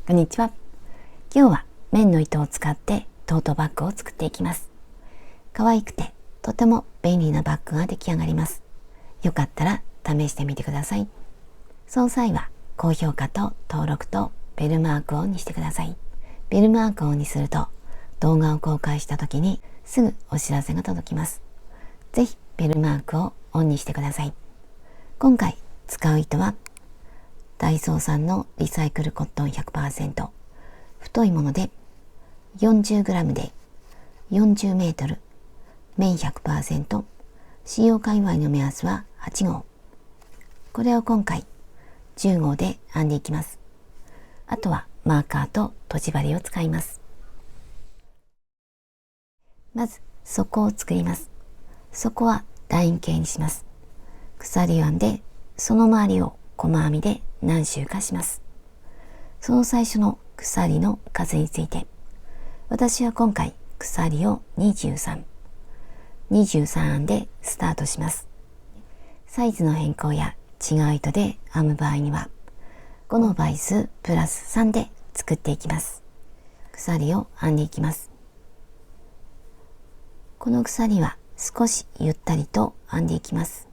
こんにちは。今日は綿の糸を使ってトートバッグを作っていきます。可愛くてとても便利なバッグが出来上がります。よかったら試してみてください。その際は高評価と登録とベルマークをオンにしてください。ベルマークをオンにすると動画を公開した時にすぐお知らせが届きます。ぜひベルマークをオンにしてください。今回使う糸はダイソー産のリサイクルコットン 100%、 太いもので 40g で40メートル、綿 100%、 使用界隈の目安は8号。これを今回10号で編んでいきます。あとはマーカーととじ針を使います。まず底を作ります。底は楕円形にします。鎖を編んでその周りを細編みで何周かします。その最初の鎖の数について、私は今回鎖を23編んでスタートします。サイズの変更や違う糸で編む場合には5の倍数プラス3で作っていきます。鎖を編んでいきます。この鎖は少しゆったりと編んでいきます。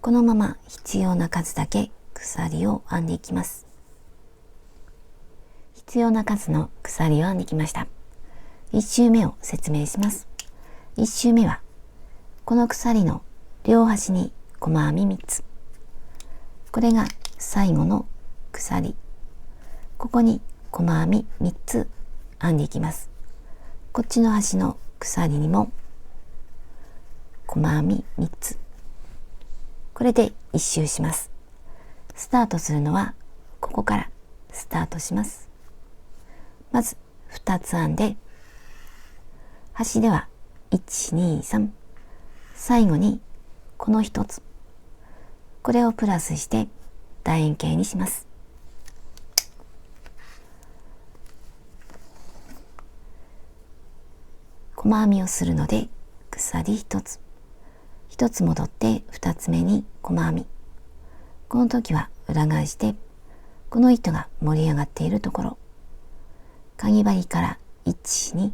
このまま必要な数だけ鎖を編んでいきます。必要な数の鎖を編んできました。1周目を説明します。1周目はこの鎖の両端に細編み3つ。これが最後の鎖。ここに細編み3つ編んでいきます。こっちの端の鎖にも細編み3つ。これで1周します。スタートするのはここからスタートします。まず2つ編んで、端では1、2、3、最後にこの1つ、これをプラスして楕円形にします。細編みをするので鎖1つ、1つ戻って2つ目に細編み。この時は裏返して、この糸が盛り上がっているところ、かぎ針から1、2、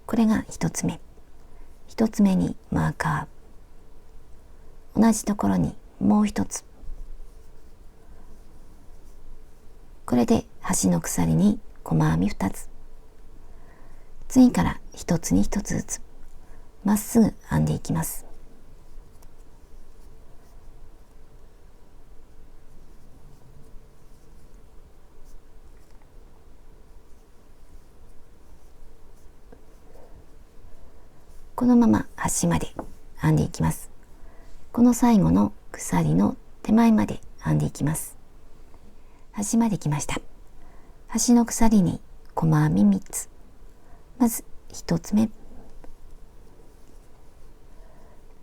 これが1つ目。1つ目にマーカー。同じところにもう1つ。これで端の鎖に細編み2つ。次から1つに1つずつまっすぐ編んでいきます。このまま端まで編んでいきます。この最後の鎖の手前まで編んでいきます。端まで来ました。端の鎖に細編み3つ。まず1つ目。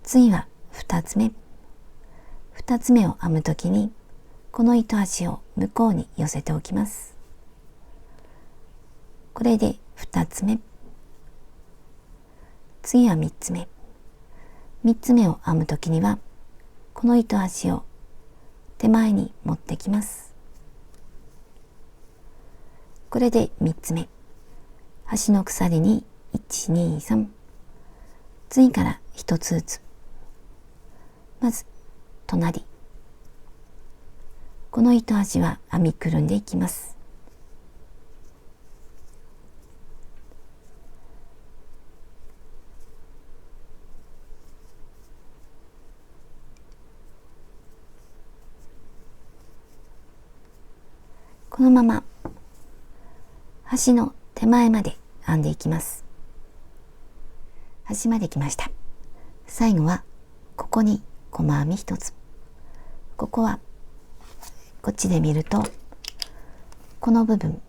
次は2つ目。2つ目を編むときにこの糸端を向こうに寄せておきます。これで2つ目。次は3つ目。3つ目を編むときにはこの糸端を手前に持ってきます。これで3つ目。端の鎖に1、2、3。次から1つずつ。まず隣。この糸端は編みくるんでいきます。このまま端の手前まで編んでいきます。端まで来ました。最後はここに細編み1つ。ここはこっちで見るとこの部分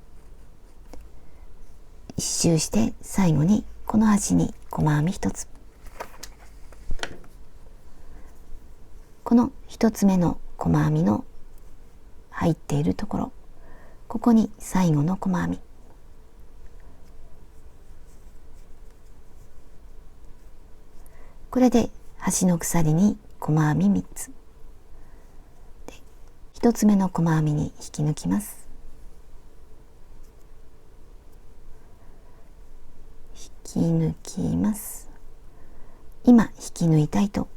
一周して最後にこの端に細編み1つ。この1つ目の細編みの入っているところ、ここに最後の細編み。これで端の鎖に細細編み3つで、1つ目の細編みに引き抜きます。引き抜きます。今引き抜いた糸、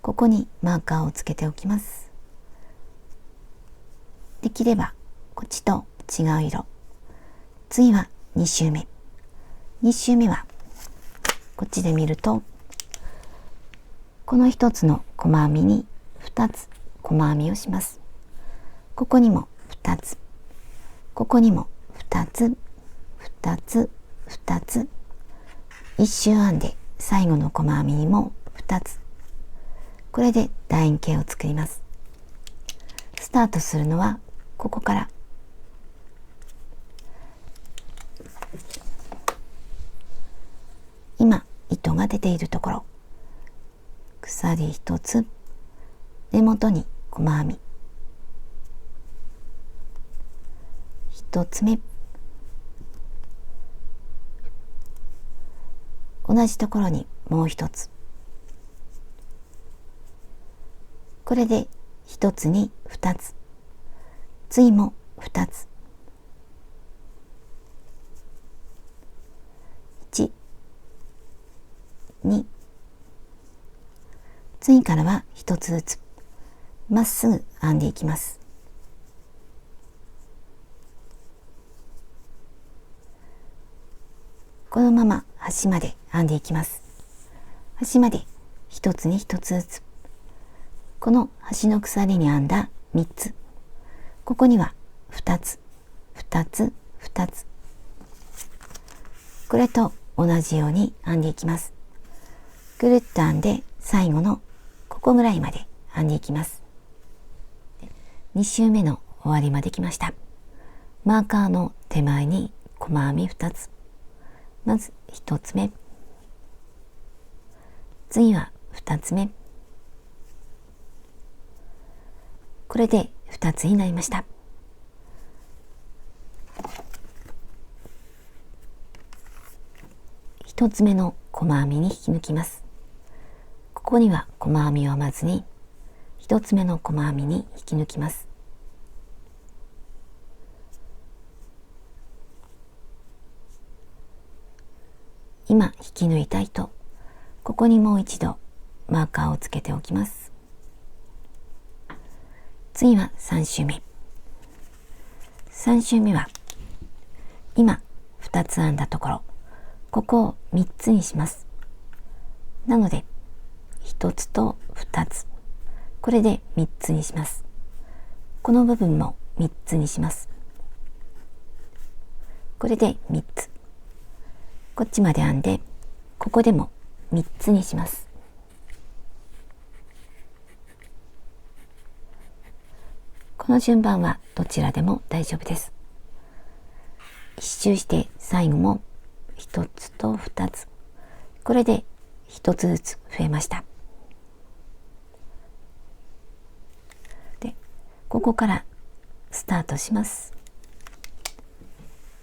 ここにマーカーをつけておきます。できればこっちと違う色。次は2周目。2周目はこっちで見ると、この1つの細編みに2つ細編みをします。ここにも2つ、ここにも2つ、2つ、2つ、1周編んで最後の細編みにも2つ。これで楕円形を作ります。スタートするのはここから。今糸が出ているところ、鎖1つ、根元に細編み1つ目、同じところにもう1つ。これで1つに2つ、次も2つ、1、2、次からは1つずつまっすぐ編んでいきます。このまま端まで編んでいきます。端まで1つに1つずつ。この端の鎖に編んだ3つ、ここには2つ、2つ、2つ。これと同じように編んでいきます。ぐるっと編んで最後のここぐらいまで編んでいきます。2周目の終わりまで来ました。マーカーの手前に細編み2つ。まず1つ目、次は2つ目。これで2つになりました。1つ目の細編みに引き抜きます。ここには細編みを編まずに1つ目の細編みに引き抜きます。今引き抜いた糸、ここにもう一度マーカーをつけておきます。次は3周目。3周目は今2つ編んだところ、ここを3つにします。なので1つと2つ、これで3つにします。この部分も3つにします。これで3つ。こっちまで編んで、ここでも3つにします。この順番はどちらでも大丈夫です。一周して最後も1つと2つ。これで1つずつ増えました。で、ここからスタートします。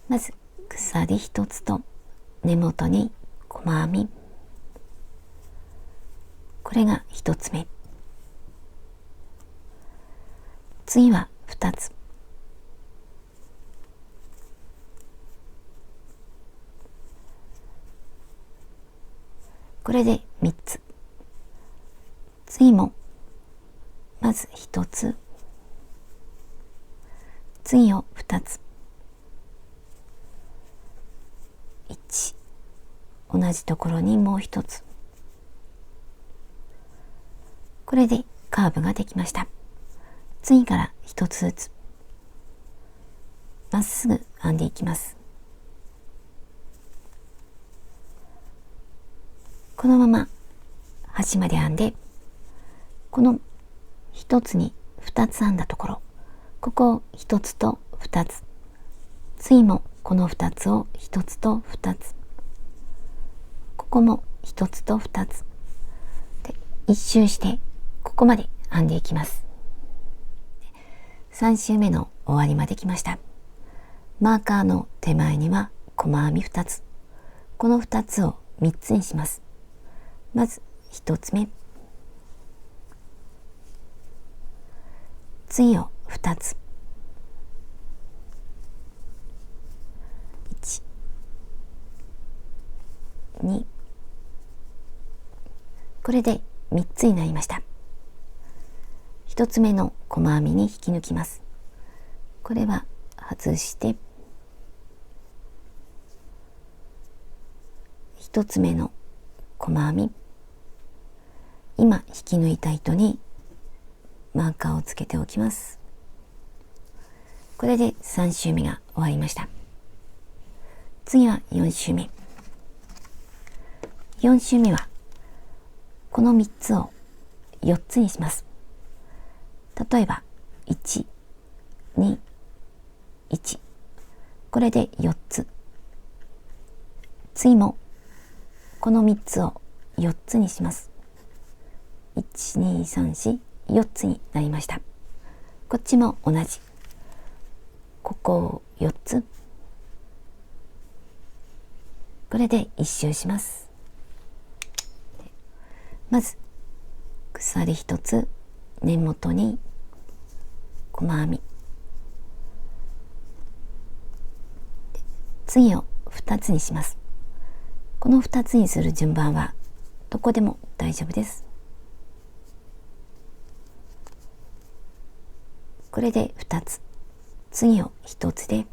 まず鎖1つと根元に細編み、これが1つ目。次は2つ。これで3つ。次もまず1つ、次を2つ、1、同じところにもう1つ。これでカーブができました。次から1つずつまっすぐ編んでいきます。このまま端まで編んで、この1つに2つ編んだところ、ここを1つと2つ、次もこの2つを1つと2つ、ここも1つと2つで1周してここまで編んでいきます。3周目の終わりまで来ました。マーカーの手前には細編み2つ、この2つを3つにします。まず1つ目、次を2つ、1、2、これで3つになりました。1つ目の細編みに引き抜きます。これは外して1つ目の細編み、今引き抜いた糸にマーカーをつけておきます。これで3周目が終わりました。次は4周目。4周目はこの3つを4つにします。例えば1、2、1、これで4つ。次もこの3つを4つにします。1、2、3、4、4つになりました。こっちも同じ。ここを4つ。これで1周します。まず鎖1つ、根元に細編み。次を2つにします。この2つにする順番はどこでも大丈夫です。これで2つ、次を1つで、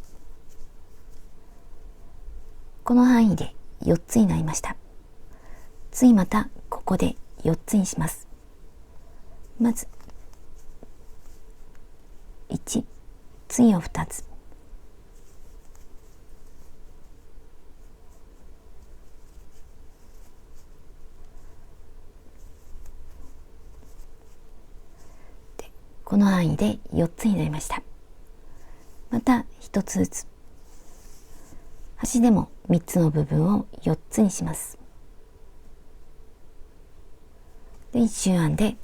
この範囲で4つになりました。次またここで4つにします。まず1、次を2つ、この範囲で4つになりました。また1つずつ、端でも3つの部分を4つにします。で1周編んで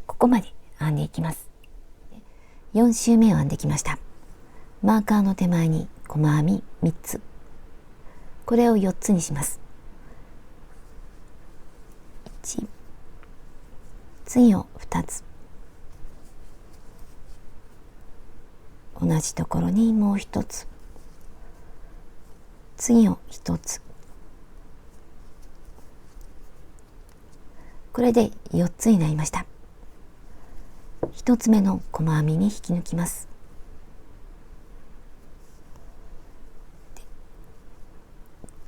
ここまで編んでいきます。4周目を編んできました。マーカーの手前に細編み3つ、これを4つにします。1、次を2つ、同じところにもう1つ、次を1つ、これで4つになりました。1つ目の細編みに引き抜きます。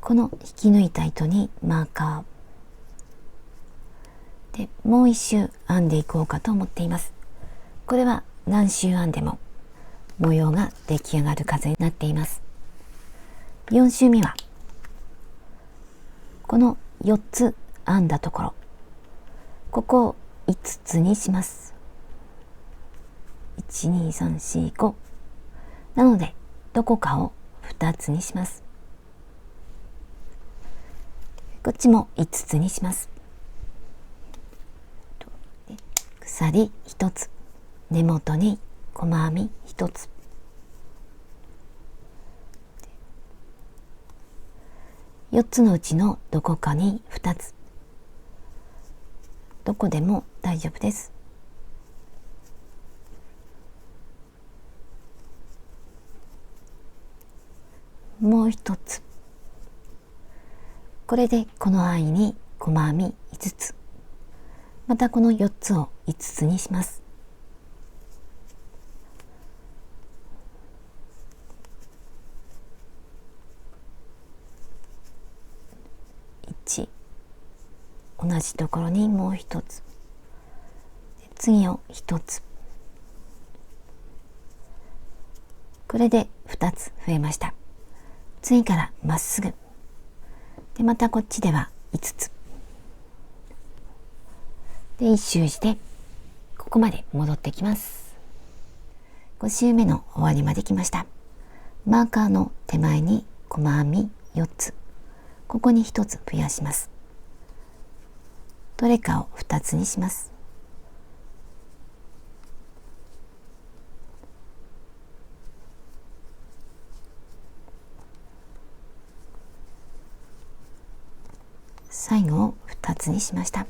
この引き抜いた糸にマーカーでもう1周編んでいこうかと思っています。これは何周編んでも模様が出来上がる数になっています。4周目はこの4つ編んだところ、ここを5つにします。1、2、3、4、5。なのでどこかを2つにします。こっちも5つにします。鎖1つ、根元に細編み1つ、4つのうちのどこかに2つ、どこでも大丈夫です。もう1つ、これでこの範囲に細編み5つ、またこの4つを5つにします。1、同じところにもう1つ、次を1つ、これで2つ増えました。次からまっすぐで、またこっちでは5つで1周してここまで戻ってきます。5周目の終わりまで来ました。マーカーの手前に細編み4つ、ここに1つ増やします。どれかを2つにします。最後を2つにしました。で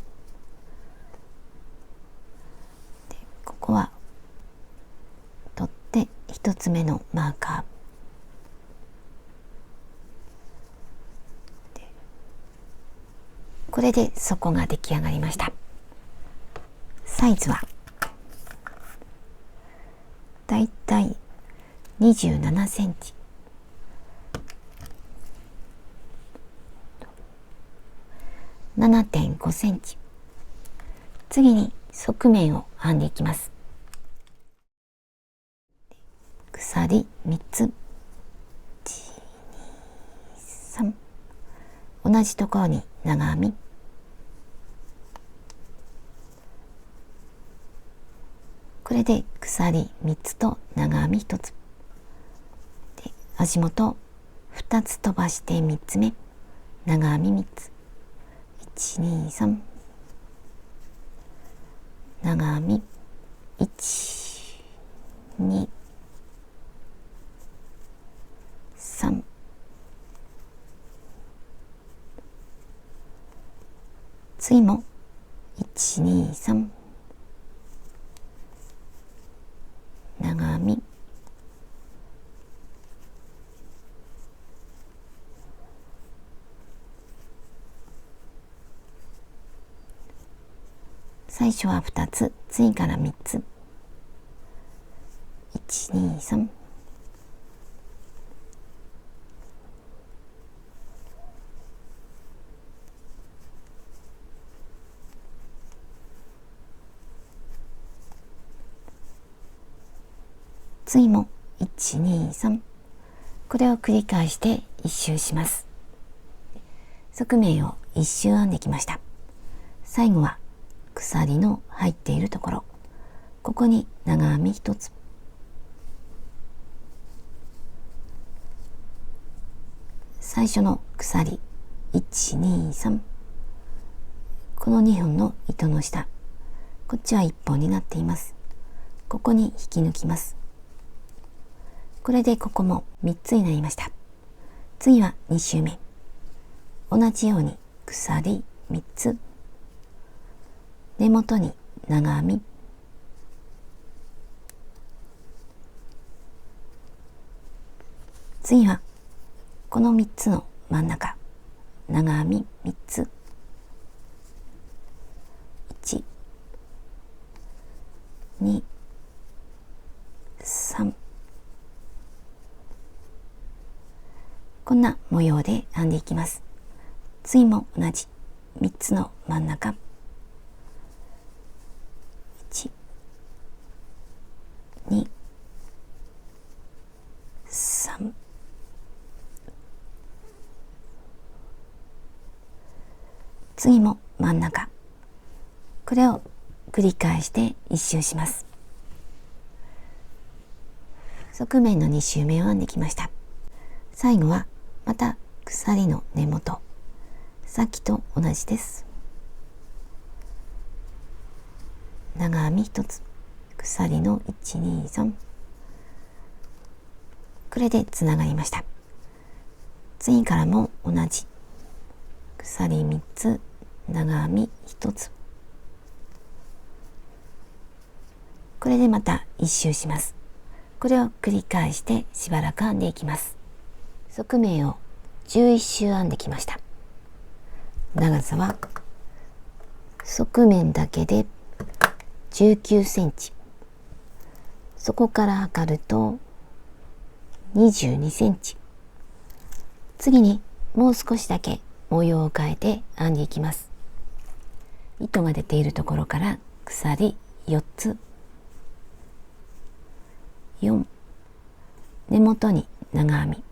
ここはつ目のマーカー、これで底が出来上がりました。サイズはだいたい27センチ、7.5 センチ。次に側面を編んでいきます。鎖3つ、1、2、3、同じところに長編み、これで鎖3つと長編み1つで、足元2つ飛ばして3つ目、長編み3つ、1、2、3、長編み1、2、3、次も1、2、3、長編み、最初は2つ、次から3つ、1、2、3、次も1、2、3、これを繰り返して1周します。側面を1周編んできました。最後は鎖の入っているところ、ここに長編み1つ、最初の鎖1、2、3、この2本の糸の下、こっちは1本になっています。ここに引き抜きます。これでここも3つになりました。次は2周目、同じように鎖3つ、根元に長編み、次はこの3つの真ん中、長編み3つ、1、2、3、こんな模様で編んでいきます。次も同じ3つの真ん中、1、2、3、次も真ん中、これを繰り返して1周します。側面の2周目を編んできました。最後はまた鎖の根元、さっきと同じです。長編み1つ、鎖の1、2、3、これでつながりました。次からも同じ鎖3つ、長編み1つ、これでまた1周します。これを繰り返してしばらく編んでいきます。側面を11周編んできました。長さは側面だけで19センチ、そこから測ると22センチ。次にもう少しだけ模様を変えて編んでいきます。糸が出ているところから鎖4つ、4、根元に長編み、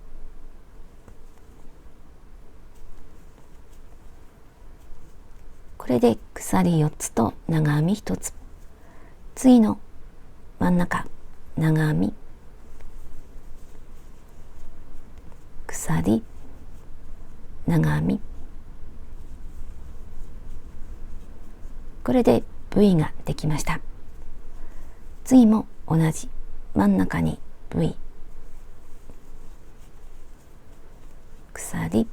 これで鎖4つと長編み1つ、次の真ん中長編み、鎖、長編み、これで V ができました。次も同じ真ん中に V、鎖、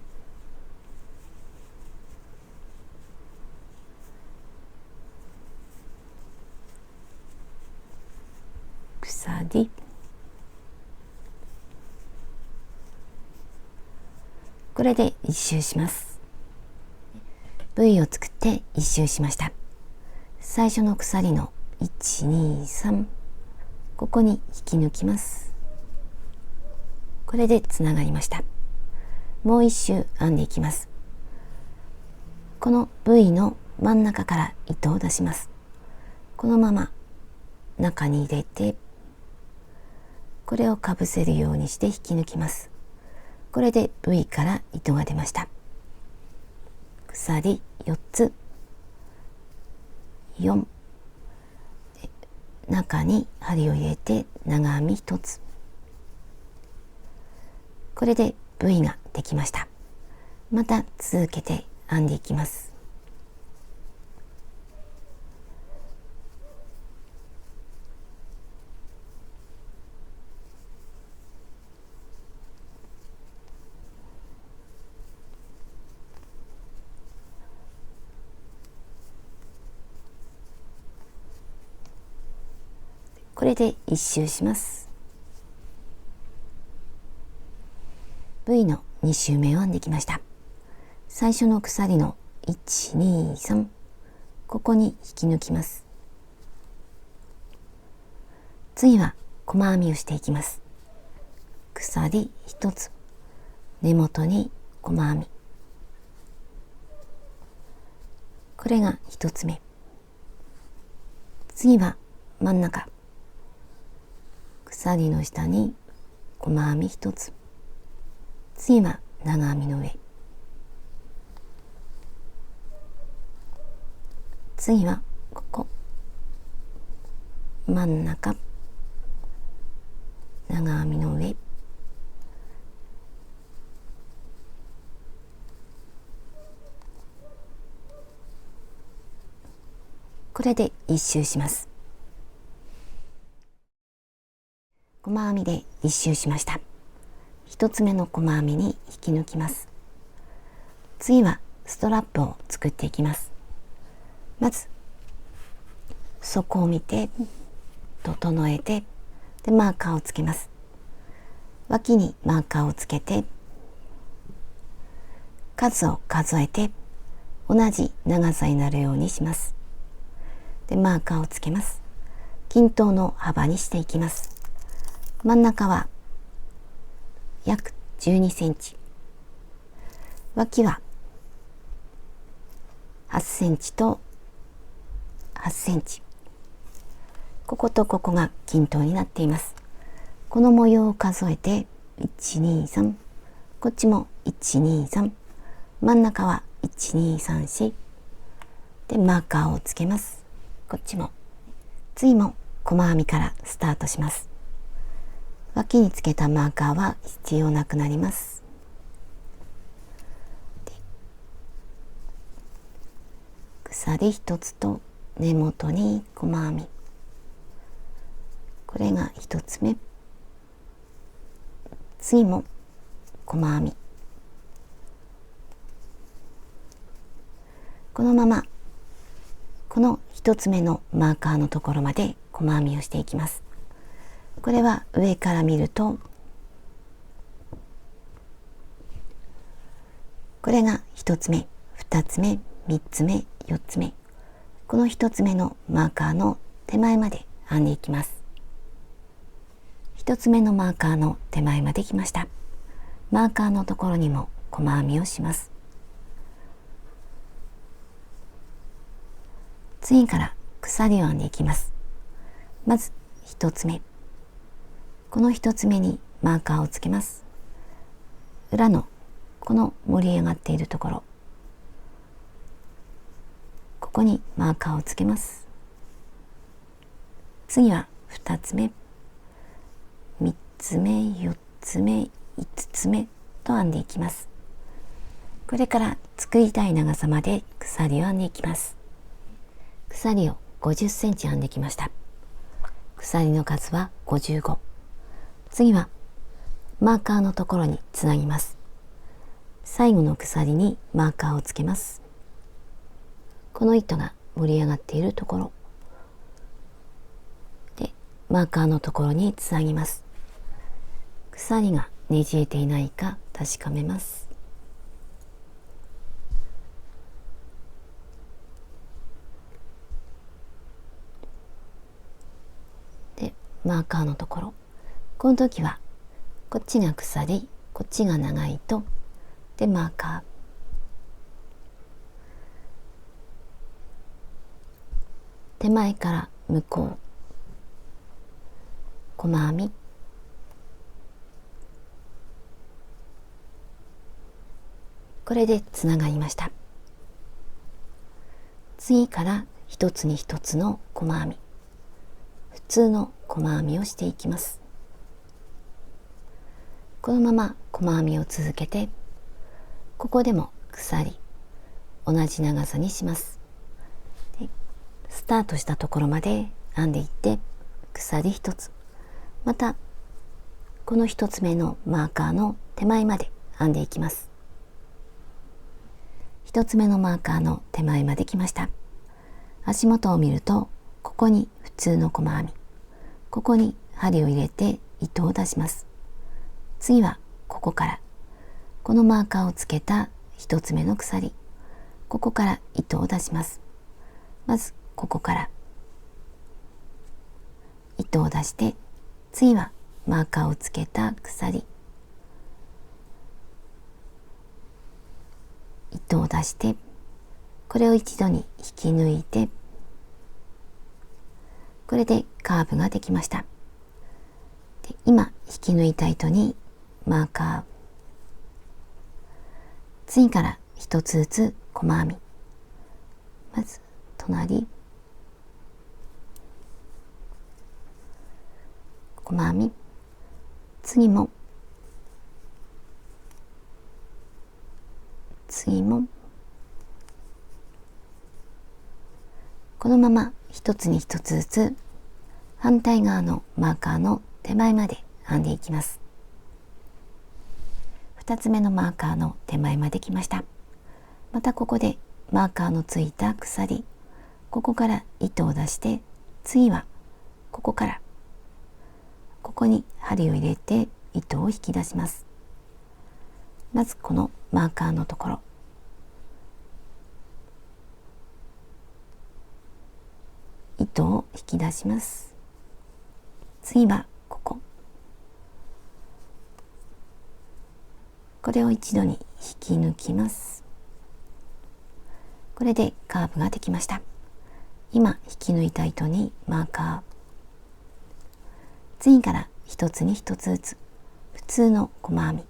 鎖、これで1周します。V を作って1周しました。最初の鎖の1、2、3、ここに引き抜きます。これでつながりました。もう1周編んでいきます。この V の真ん中から糸を出します。このまま中に入れて、これをかぶせるようにして引き抜きます。これで V から糸が出ました。鎖4つ、4、中に針を入れて長編み1つ。これで V ができました。また続けて編んでいきます。これで1周します。V の2周目を編んできました。最初の鎖の1、2、3、ここに引き抜きます。次は細編みをしていきます。鎖1つ、根元に細編み。これが1つ目。次は真ん中。鎖の下に細編み1つ。次は長編みの上。次はここ。真ん中。長編みの上。これで1周します。細編みで1周しました。1つ目の細編みに引き抜きます。次はストラップを作っていきます。まず底を見て整えて、でマーカーをつけます。脇にマーカーをつけて、数を数えて同じ長さになるようにします。でマーカーをつけます。均等の幅にしていきます。真ん中は約12センチ、脇は8センチと8センチ、こことここが均等になっています。この模様を数えて1、2、3、こっちも1、2、3、真ん中は1、2、3、4でマーカーをつけます。こっちも次も細編みからスタートします。脇につけたマーカーは必要なくなります。鎖1つと根元に細編み、これが1つ目。次も細編み、このままこの1つ目のマーカーのところまで細編みをしていきます。これは上から見ると、これが1つ目、2つ目、3つ目、4つ目、この1つ目のマーカーの手前まで編んでいきます。1つ目のマーカーの手前まで来ました。マーカーのところにも細編みをします。次から鎖を編んでいきます。まず1つ目、この1つ目にマーカーをつけます。裏のこの盛り上がっているところ、ここにマーカーをつけます。次は2つ目、3つ目、4つ目、5つ目と編んでいきます。これから作りたい長さまで鎖を編んでいきます。鎖を50センチ編んできました。鎖の数は55。次はマーカーのところにつなぎます。最後の鎖にマーカーをつけます。この糸が盛り上がっているところでマーカーのところにつなぎます。鎖がねじれていないか確かめます。マーカーのところ、この時はこっちが鎖、こっちが長い糸でマーカー、手前から向こう細編み、これでつながりました。次から一つに一つの細編み、普通の細編みをしていきます。このまま細編みを続けて、ここでも鎖同じ長さにします。でスタートしたところまで編んでいって、鎖一つ、またこの一つ目のマーカーの手前まで編んでいきます。一つ目のマーカーの手前まで来ました。足元を見ると、ここに普通の細編み、ここに針を入れて糸を出します。次はここからこのマーカーをつけた一つ目の鎖、ここから糸を出します。まずここから糸を出して、次はマーカーをつけた鎖、糸を出して、これを一度に引き抜いて、これでカーブができました。で今引き抜いた糸にマーカー、次から一つずつ細編み、まず隣細編み、次も次も、このまま一つに一つずつ反対側のマーカーの手前まで編んでいきます。二つ目のマーカーの手前まで来ました。またここでマーカーのついた鎖、ここから糸を出して、次はここからここに針を入れて糸を引き出します。まずこのマーカーのところ、糸を引き出します。次はここ、これを一度に引き抜きます。これでカーブができました。今引き抜いた糸にマーカー、次から一つに一つずつ普通の細編み、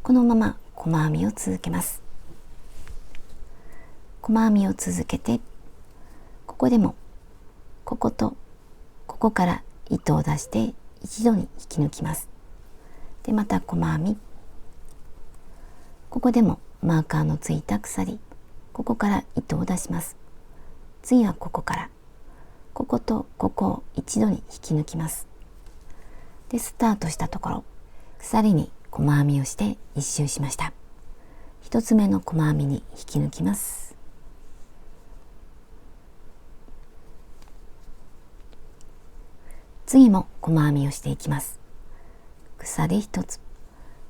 このまま細編みを続けます。細編みを続けて、ここでもこことここから糸を出して一度に引き抜きます。でまた細編み、ここでもマーカーのついた鎖、ここから糸を出します。次はここからこことここを一度に引き抜きます。でスタートしたところ、鎖に細編みをして一周しました。一つ目の細編みに引き抜きます。次も細編みをしていきます。鎖一つ、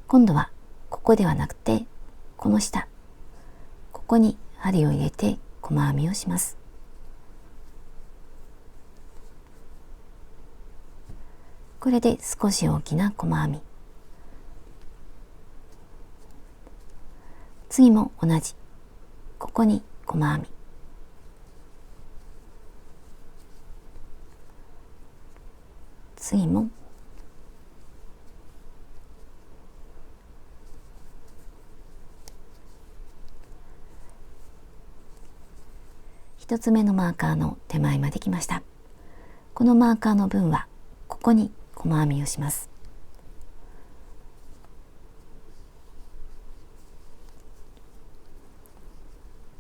今度はここではなくてこの下、ここに針を入れて細編みをします。これで少し大きな細編み、次も同じ、ここに細編み、次も一つ目のマーカーの手前まで来ました。このマーカーの分はここに細編みをします。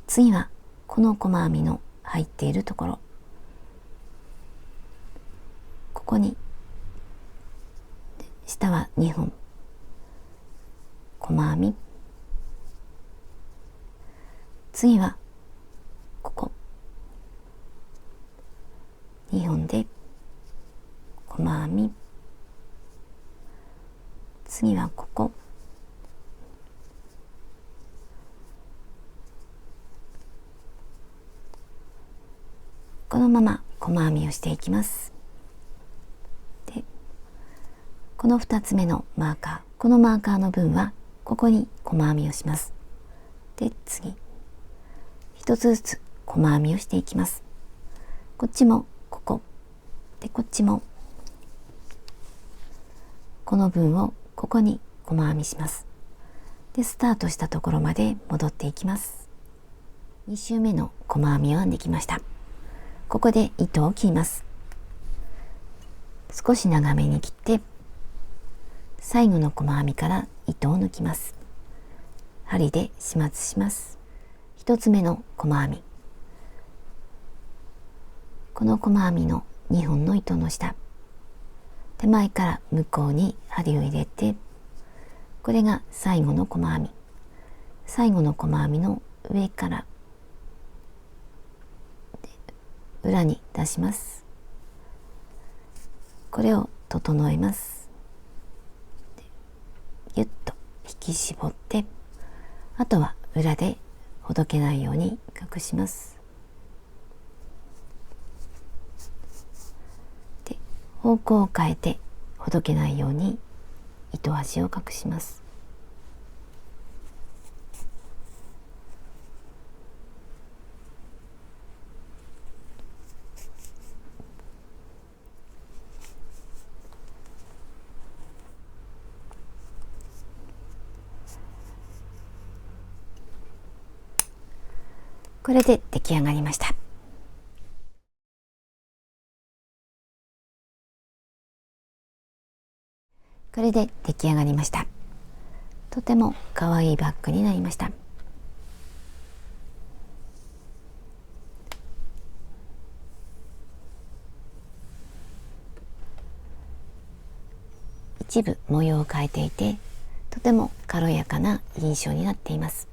次はこの細編みの入っているところ、ここに下は2本細編み、次はここ2本で細編み、次はこここのまま細編みをしていきます。でこの2つ目のマーカー、このマーカーの分はここに細編みをします。で次1つずつ細編みをしていきます。こっちもここで、こっちもこの分をここに細編みします。でスタートしたところまで戻っていきます。2周目の細編みはできました。ここで糸を切ります。少し長めに切って最後の細編みから糸を抜きます。針で始末します。1つ目の細編み、この細編みの2本の糸の下、手前から向こうに針を入れて、これが最後の細編み、最後の細編みの上から裏に出します。これを整えます。ぎゅっと引き絞って、あとは裏でほどけないように隠します。で方向を変えてほどけないように糸端を隠します。これで出来上がりました。これで出来上がりました。とても可愛いバッグになりました。一部模様を変えていて、とても軽やかな印象になっています。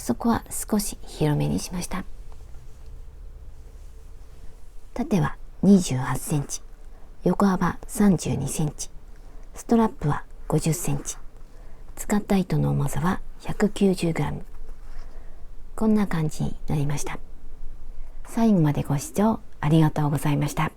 そこは少し広めにしました。縦は28センチ、横幅32センチ、ストラップは50センチ、使った糸の重さは190グラム。こんな感じになりました。最後までご視聴ありがとうございました。